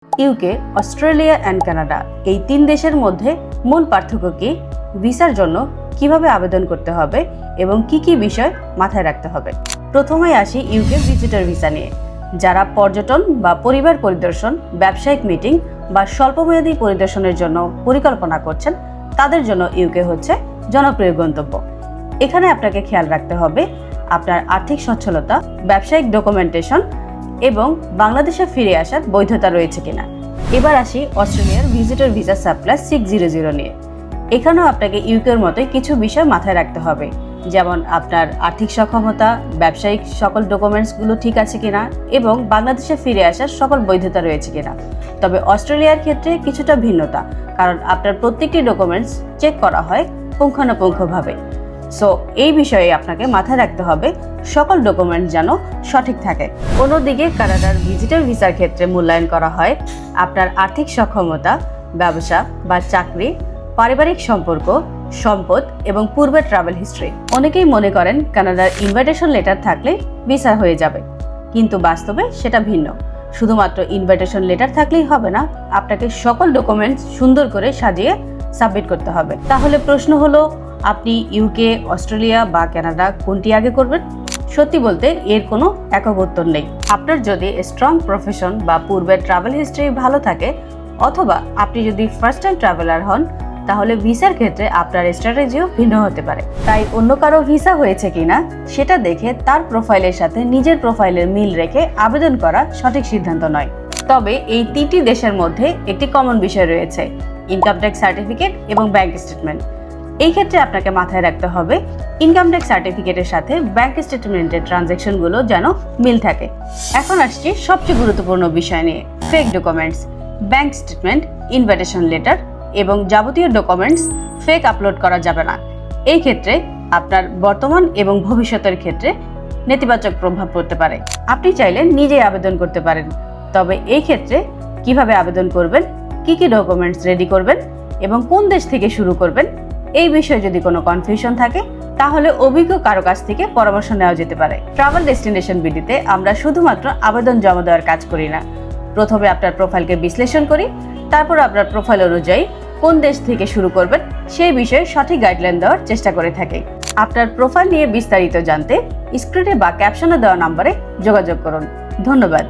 UK, Australia and Canada এই 3 দেশের মধ্যে মূল পার্থক্য কি, ভিসার জন্য কিভাবে আবেদন করতে হবে এবং কি কি বিষয় মাথায় রাখতে হবে। প্রথমেই আসি ইউকে ভিজিটর ভিসা নিয়ে। যারা পর্যটন বা পরিবার পরিদর্শন, ব্যবসায়িক মিটিং বা স্বল্পমেয়াদী পরিদর্শনের জন্য পরিকল্পনা করছেন, তাদের জন্য ইউকে হচ্ছে জনপ্রিয় গন্তব্য। এখানে আপনাকে খেয়াল রাখতে হবে আপনার আর্থিক সচ্ছলতা, ব্যবসায়িক ডকুমেন্টেশন এবং বাংলাদেশে ফিরে আসার বৈধতা রয়েছে কিনা। এবার আসি অস্ট্রেলিয়ার ভিজিটর ভিসা সাপ্লাই 600 নিয়ে। এখানেও আপনাকে ইউকের মতোই কিছু বিষয় মাথায় রাখতে হবে, যেমন আপনার আর্থিক সক্ষমতা, ব্যবসায়িক সকল ডকুমেন্টসগুলো ঠিক আছে কিনা এবং বাংলাদেশে ফিরে আসার সকল বৈধতা রয়েছে কিনা। তবে অস্ট্রেলিয়ার ক্ষেত্রে কিছুটা ভিন্নতা, কারণ আপনার প্রত্যেকটি ডকুমেন্টস চেক করা হয় পুঙ্খানুপুঙ্খভাবে। সো এই বিষয়ে আপনাকে মাথায় রাখতে হবে সকল ডকুমেন্ট যেন সঠিক থাকে। অন্যদিকে কানাডার ভিজিটর ভিসার ক্ষেত্রে মূল্যায়ন করা হয় আপনার আর্থিক সক্ষমতা, ব্যবসা বা চাকরি, পারিবারিক সম্পর্ক, সম্পদ এবং পূর্বের ট্রাভেল হিস্ট্রি। অনেকেই মনে করেন কানাডার ইনভাইটেশন লেটার থাকলে ভিসা হয়ে যাবে, কিন্তু বাস্তবে সেটা ভিন্ন। শুধুমাত্র ইনভাইটেশন লেটার থাকলেই হবে না, আপনাকে সকল ডকুমেন্টস সুন্দর করে সাজিয়ে সাবমিট করতে হবে। তাহলে প্রশ্ন হলো, আপনি ইউকে, অস্ট্রেলিয়া বা কানাডা কোনটি আগে করবেন? সত্যি বলতে এর কোনো একক উত্তর নেই। আপনার যদি স্ট্রং প্রফেশন বা পূর্বের ট্রাভেল হিস্ট্রি ভালো থাকে, অথবা আপনি যদি ফার্স্ট টাইম ট্রাভেলার হন, তাহলে ভিসার ক্ষেত্রে আপনার স্ট্র্যাটেজিও ভিন্ন হতে পারে। তাই অন্য কারো ভিসা হয়েছে কিনা সেটা দেখে তার প্রোফাইলের সাথে নিজের প্রোফাইলের মিল রেখে আবেদন করা সঠিক সিদ্ধান্ত নয়। তবে এই 3টি দেশের মধ্যে একটি কমন বিষয় রয়েছে, ইনকাম ট্যাক্স সার্টিফিকেট এবং ব্যাংক স্টেটমেন্ট। এই ক্ষেত্রে আপনাকে মাথায় রাখতে হবে ইনকাম ট্যাক্স সার্টিফিকেটের সাথে ব্যাংক স্টেটমেন্টের ট্রানজ্যাকশনগুলো যেন মিল থাকে। এখন আসছি সবচেয়ে গুরুত্বপূর্ণ বিষয় নিয়ে, fake documents. Bank statement, invitation letter এবং যাবতীয় ডকুমেন্টস ফেক আপলোড করা যাবে না। এই ক্ষেত্রে আপনার বর্তমান এবং ভবিষ্যতের ক্ষেত্রে নেতিবাচক প্রভাব পড়তে পারে। আপনি চাইলে নিজেই আবেদন করতে পারেন, তবে এই ক্ষেত্রে কিভাবে আবেদন করবেন, কি কি ডকুমেন্টস রেডি করবেন এবং কোন দেশ থেকে শুরু করবেন, এই বিষয়ে যদি কোনো কনফিউশন থাকে তাহলে অভিজ্ঞ কারো কাছ থেকে পরামর্শ নেওয়া যেতে পারে। ট্রাভেল ডেস্টিনেশন বিডিতে আমরা শুধুমাত্র আবেদন জমা দেওয়ার কাজ করি না। প্রথমে আপনার প্রোফাইলকে বিশ্লেষণ করি, তারপর আপনার প্রোফাইল অনুযায়ী কোন দেশ থেকে শুরু করবেন সেই বিষয়ে সঠিক গাইডলাইন দেওয়ার চেষ্টা করে থাকি। আপনার প্রোফাইল নিয়ে বিস্তারিত জানতে স্ক্রিনে বা ক্যাপশনে দেওয়া নম্বরে যোগাযোগ করুন। ধন্যবাদ।